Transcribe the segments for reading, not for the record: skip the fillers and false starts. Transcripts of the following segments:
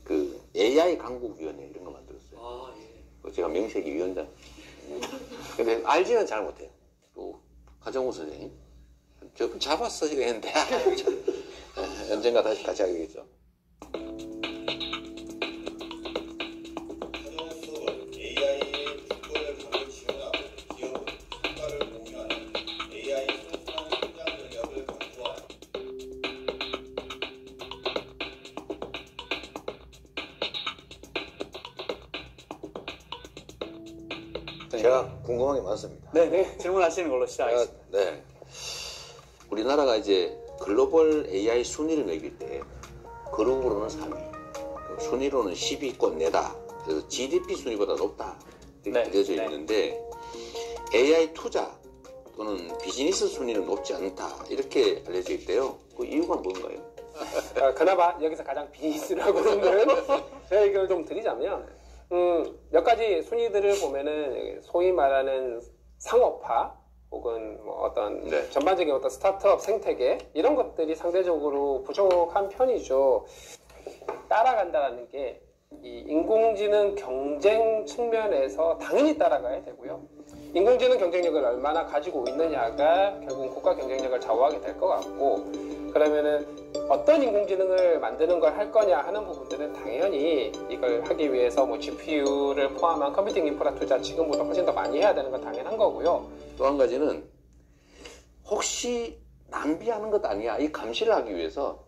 그 AI 강국위원회 이런 거 만들었어요. 아, 예. 제가 명색이 위원장. 근데 알지는 잘 못해요. 또 하정우 선생님. 저 잡았어 지금 했는데 언젠가 다시 같이 하겠죠. 제가 궁금한 게 많습니다. 네네. 질문하시는 걸로 시작하겠습니다. 네. 우리나라가 이제 글로벌 AI 순위를 매길 때 그룹으로는 3위, 순위로는 10위권 내다. 그래서 GDP 순위보다 높다 이렇게 네, 알려져 네. 있는데 AI 투자 또는 비즈니스 순위는 높지 않다 이렇게 알려져 있대요. 그 이유가 뭔가요? 그나마 여기서 가장 비즈라고 하는 제 얘기를 좀 드리자면 몇 가지 순위들을 보면은 소위 말하는 상업화 혹은 뭐 어떤 네. 전반적인 어떤 스타트업 생태계 이런 것들이 상대적으로 부족한 편이죠. 따라간다라는 게 이 인공지능 경쟁 측면에서 당연히 따라가야 되고요. 인공지능 경쟁력을 얼마나 가지고 있느냐가 결국 국가 경쟁력을 좌우하게 될 것 같고, 그러면은 어떤 인공지능을 만드는 걸 할 거냐 하는 부분들은 당연히 이걸 하기 위해서 뭐 GPU를 포함한 컴퓨팅 인프라 투자 지금보다 훨씬 더 많이 해야 되는 건 당연한 거고요. 또 한 가지는 혹시 낭비하는 것 아니야 이 감시를 하기 위해서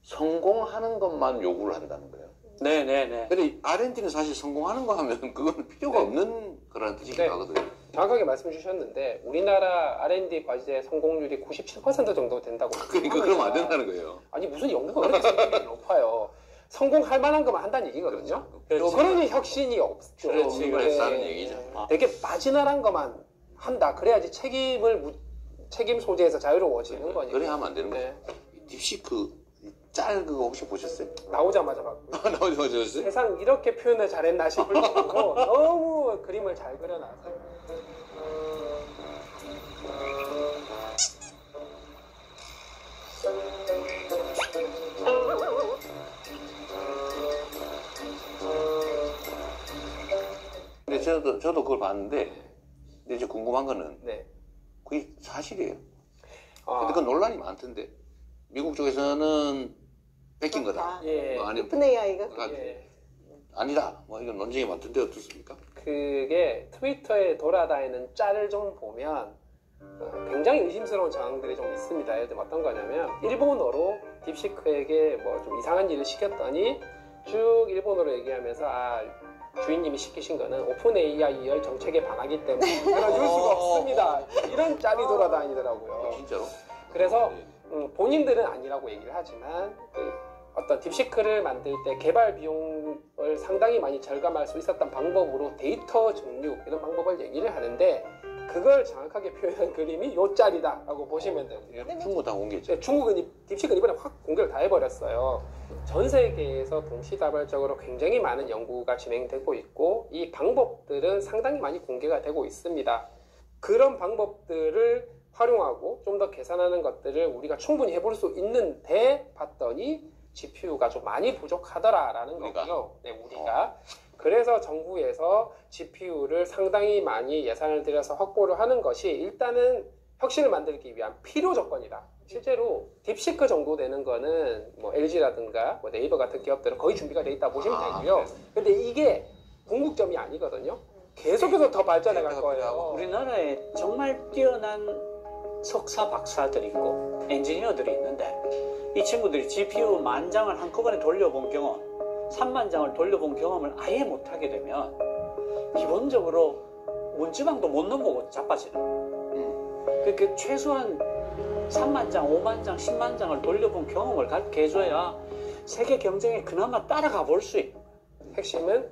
성공하는 것만 요구를 한다는 거예요. 네네네. 근데 R&D는 사실 성공하는 거 하면 그건 필요가 네. 없는 거라는 뜻이기도 네. 하거든요. 정확하게 말씀 주셨는데 우리나라 R&D 과제 성공률이 97% 정도 된다고. 그러니까 그러면 안 된다는 거예요. 아니 무슨 연구가 그렇게 높아요. 성공할 만한 것만 한다는 얘기거든요. 그렇죠. 그러니 혁신이 없죠. 그렇지, 네. 그랬다는 얘기죠. 되게 마지널한 것만 한다. 그래야지 책임 소재에서 자유로워지는 거니까. 그래 하면 안 되는 거예요. 네. 딥시크 짤 그거 혹시 보셨어요? 나오자마자 봤고요. 나오셨어요? 세상 이렇게 표현을 잘했나 싶을 정도로 너무 그림을 잘 그려놔서. 근데 저도 그걸 봤는데, 근데 이제 궁금한 거는 네. 그게 사실이에요. 아, 근데 그 논란이 많던데, 미국 쪽에서는 뺏긴 거다. 예. 뭐 아니, 오픈 AI가 예. 아니다. 뭐 이건 논쟁이 많던데 어떻습니까? 그게 트위터에 돌아다니는 짤을 좀 보면 굉장히 의심스러운 상황들이 좀 있습니다. 예를 들면 어떤 거냐면 일본어로 딥시크에게 뭐 좀 이상한 일을 시켰더니 쭉 일본어로 얘기하면서 주인님이 시키신 거는 오픈 AI의 정책에 반하기 때문에 들어줄 수가 없습니다. 이런 짤이 돌아다니더라고요. 진짜로? 그래서 네. 본인들은 아니라고 얘기를 하지만 어떤 딥시크를 만들 때 개발 비용을 상당히 많이 절감할 수 있었던 방법으로 데이터 증류 이런 방법을 얘기를 하는데 그걸 정확하게 표현한 그림이 요 짤이다라고 보시면 돼요. 충무 다 공개했죠. 중국은 딥시크는 이번에 확 공개를 다 해버렸어요. 전 세계에서 동시다발적으로 굉장히 많은 연구가 진행되고 있고 이 방법들은 상당히 많이 공개가 되고 있습니다. 그런 방법들을 활용하고 좀 더 계산하는 것들을 우리가 충분히 해볼 수 있는데 봤더니 GPU가 좀 많이 부족하더라라는 거고요. 네, 우리가. 그래서 정부에서 GPU를 상당히 많이 예산을 들여서 확보를 하는 것이 일단은 혁신을 만들기 위한 필요 조건이다. 실제로 딥시크 정도 되는 거는 뭐 LG라든가 뭐 네이버 같은 기업들은 거의 준비가 돼 있다 보시면 되고요. 근데 이게 궁극점이 아니거든요. 계속해서 더 발전해 갈 거예요. 우리나라에 정말 뛰어난 석사 박사들이 있고 엔지니어들이 있는데 이 친구들이 GPU 10,000장을 한꺼번에 돌려본 경험, 30,000장을 돌려본 경험을 아예 못하게 되면 기본적으로 문지방도 못 넘어오고 자빠지는. 그러니까 최소한 30,000장, 50,000장, 100,000장을 돌려본 경험을 갖게 해줘야 세계 경쟁에 그나마 따라가 볼 수 있는. 핵심은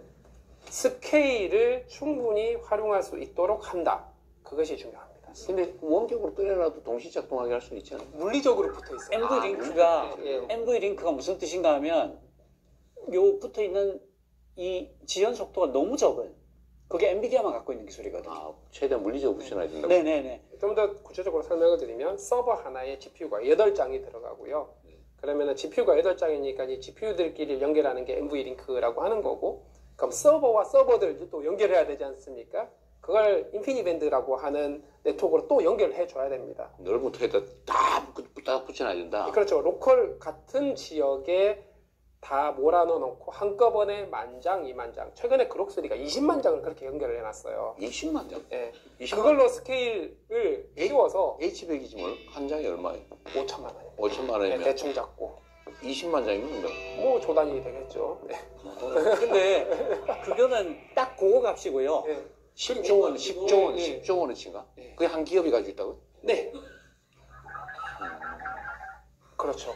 스케일을 충분히 활용할 수 있도록 한다. 그것이 중요합니다. 근데 원격으로 끓여놔도 동시작동하게 할 수는 있잖아요. 물리적으로 붙어 있어요. MV 링크가 무슨 뜻인가 하면 요 붙어 있는 이 지연 속도가 너무 적은 그게 엔비디아만 갖고 있는 기술이거든요. 최대한 물리적으로 붙여놔야 된다고. 네네네. 좀 더 구체적으로 설명을 드리면 서버 하나에 GPU가 8장이 들어가고요. 그러면은 GPU가 8장이니까 이 GPU들끼리 연결하는 게 NV 링크라고 하는 거고, 그럼 서버와 서버들 또 연결해야 되지 않습니까? 그걸 인피니밴드라고 하는 네트워크로 또 연결해 줘야 됩니다. 넓은 터에다 딱 붙여놔야 된다. 그렇죠. 로컬 같은 지역에 다 몰아넣어놓고 한꺼번에 10,000장, 20,000장. 최근에 그록스리가 20만 장을 그렇게 연결을 해놨어요. 20만 장? 예. 20만 그걸로 스케일을 키워서 H100이지 뭘? 한 장이 얼마예요? 5천만 원. 5천만 원이면 대충 잡고. 20만 장이면 뭐 조단이 되겠죠. 네. 근데 그거는 딱 그거 값이고요. 네. 10조 원, 10조 원, 네. 10조 원어치인가? 네. 그게 한 기업이 가지고 있다고요? 네. 그렇죠.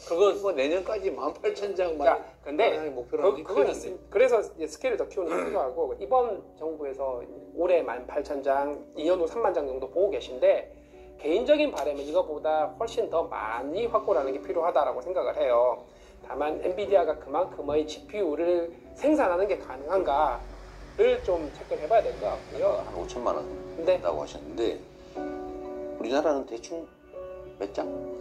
그거 뭐 내년까지 18,000장만. 자, 근데 목표로 그건 있습니다. 그래서 이제 스케일을 더 키우는 게 필요하고, 이번 정부에서 올해 18,000장, 2년 후 3만 장 정도 보고 계신데, 개인적인 바람은 이거보다 훨씬 더 많이 확보를 하는 게 필요하다라고 생각을 해요. 다만 엔비디아가 그만큼의 GPU를 생산하는 게 가능한가를 좀 체크를 해봐야 될 것 같고요. 한 5천만 원 근데 된다고 하셨는데 우리나라는 대충 몇 장?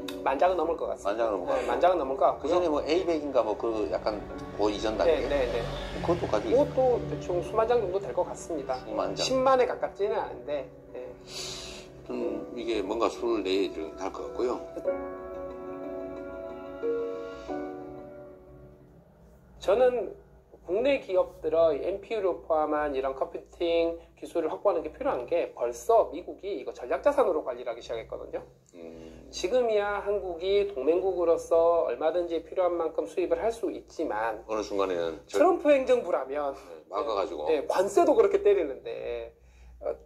10,000장은 넘을 것 같습니다. 만장은 넘을 것 네, 같고. 10,000장은 넘을 것 같고요. 그 전에 뭐 A100인가 뭐 그 약간 그 이전 단계 네. 그것도 가지고 있어요. 그것도 대충 수만 장 정도 될 것 같습니다. 수만 장. 10만에 가깝지는 않은데. 네. 이게 뭔가 수를 내야 할 것 같고요. 저는 국내 기업들의 NPU를 포함한 이런 컴퓨팅 기술을 확보하는 게 필요한 게, 벌써 미국이 이거 전략자산으로 관리를 하기 시작했거든요. 지금이야 한국이 동맹국으로서 얼마든지 필요한 만큼 수입을 할 수 있지만, 어느 순간에는 트럼프 행정부라면 막아가지고 네, 관세도 그렇게 때리는데,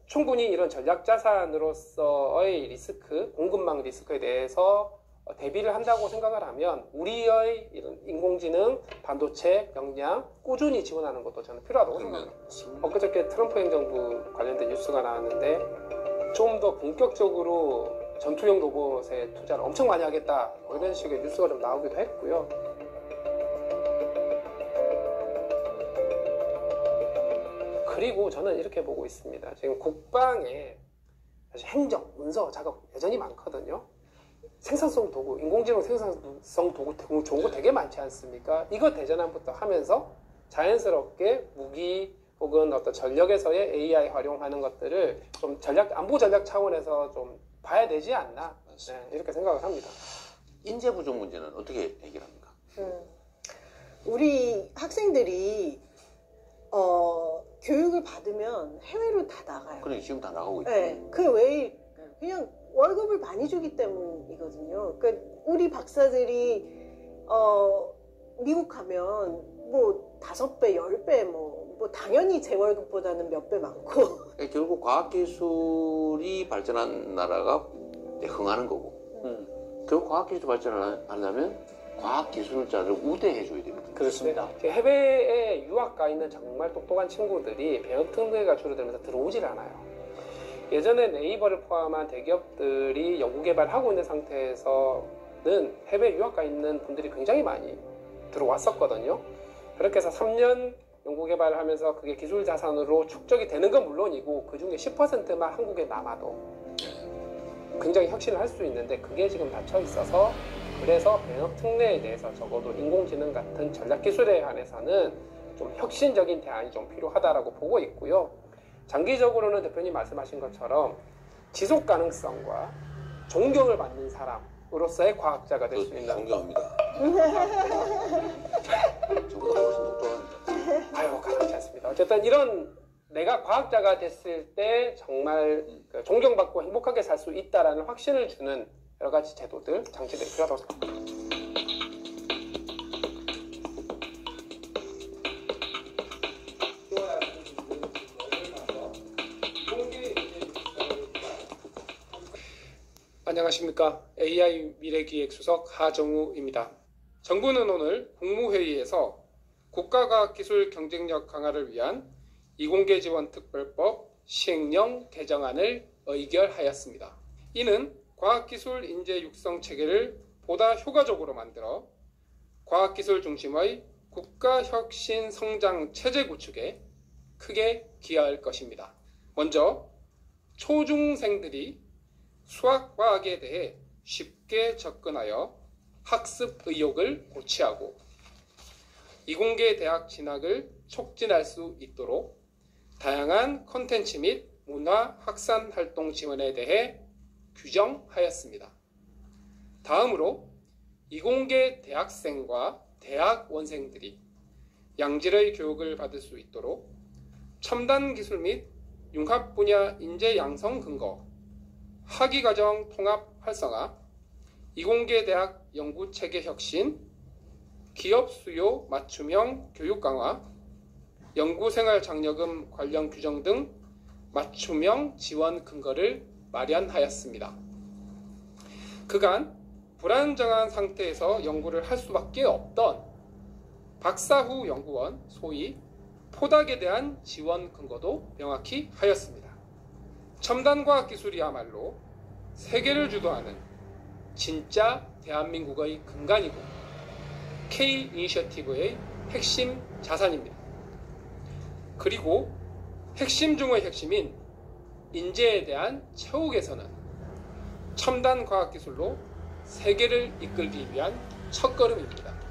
충분히 이런 전략자산으로서의 리스크, 공급망 리스크에 대해서 대비를 한다고 생각을 하면 우리의 이런 인공지능, 반도체, 역량 꾸준히 지원하는 것도 저는 필요하다고 그러면 생각합니다. 엊그저께 트럼프 행정부 관련된 뉴스가 나왔는데, 좀 더 본격적으로 전투용 로봇에 투자를 엄청 많이 하겠다, 뭐 이런 식의 뉴스가 좀 나오기도 했고요. 그리고 저는 이렇게 보고 있습니다. 지금 국방에 사실 행정, 문서 작업 여전히 많거든요. 생산성 도구, 인공지능 생산성 도구 좋은 거 되게 많지 않습니까? 이거 대전환부터 하면서 자연스럽게 무기 혹은 어떤 전력에서의 AI 활용하는 것들을 좀 안보 전략 차원에서 좀 봐야 되지 않나, 네, 이렇게 생각을 합니다. 인재 부족 문제는 어떻게 해결합니까? 우리 학생들이 교육을 받으면 해외로 다 나가요. 그러니까 지금 다 나가고 있죠. 네, 그 외에 그냥 월급을 많이 주기 때문이거든요. 그러니까 우리 박사들이 미국 가면 뭐 5배, 10배 뭐 당연히 제 월급보다는 몇 배 많고. 그러니까 결국 과학기술이 발전한 나라가 이제 흥하는 거고, 결국 과학기술 발전을 하려면 과학기술자를 우대해줘야 됩니다. 그렇습니다. 네, 해외에 유학 가 있는 정말 똑똑한 친구들이 배역 등급가 줄어들면서 들어오질 않아요. 예전에 네이버를 포함한 대기업들이 연구개발하고 있는 상태에서는 해외 유학 가 있는 분들이 굉장히 많이 들어왔었거든요. 그렇게 해서 3년 연구개발을 하면서 그게 기술 자산으로 축적이 되는 건 물론이고, 그 중에 10%만 한국에 남아도 굉장히 혁신을 할 수 있는데, 그게 지금 닫혀 있어서, 그래서 배역 특례에 대해서 적어도 인공지능 같은 전략기술에 한해서는 좀 혁신적인 대안이 좀 필요하다라고 보고 있고요. 장기적으로는 대표님 말씀하신 것처럼 지속 가능성과 존경을 받는 사람으로서의 과학자가 될 수 있는. 존경합니다. 저보다 훨씬 똑똑합니다. 아유, 가능치 않습니다. 어쨌든 이런, 내가 과학자가 됐을 때 정말 존경받고 행복하게 살 수 있다라는 확신을 주는 여러 가지 제도들, 장치들이 필요하다고 생각합니다. 안녕하십니까. AI 미래기획수석 하정우입니다. 정부는 오늘 국무회의에서 국가과학기술 경쟁력 강화를 위한 이공계지원특별법 시행령 개정안을 의결하였습니다. 이는 과학기술 인재 육성 체계를 보다 효과적으로 만들어 과학기술 중심의 국가혁신 성장 체제 구축에 크게 기여할 것입니다. 먼저 초중생들이 수학과학에 대해 쉽게 접근하여 학습 의욕을 고취하고 이공계 대학 진학을 촉진할 수 있도록 다양한 콘텐츠 및 문화 확산 활동 지원에 대해 규정하였습니다. 다음으로 이공계 대학생과 대학원생들이 양질의 교육을 받을 수 있도록 첨단 기술 및 융합 분야 인재 양성 근거, 학위과정 통합 활성화, 이공계 대학 연구 체계 혁신, 기업 수요 맞춤형 교육 강화, 연구생활 장려금 관련 규정 등 맞춤형 지원 근거를 마련하였습니다. 그간 불안정한 상태에서 연구를 할 수밖에 없던 박사 후 연구원, 소위 포닥에 대한 지원 근거도 명확히 하였습니다. 첨단 과학 기술이야말로 세계를 주도하는 진짜 대한민국의 근간이고 K 이니셔티브의 핵심 자산입니다. 그리고 핵심 중의 핵심인 인재에 대한 채용 개선은 첨단 과학 기술로 세계를 이끌기 위한 첫걸음입니다.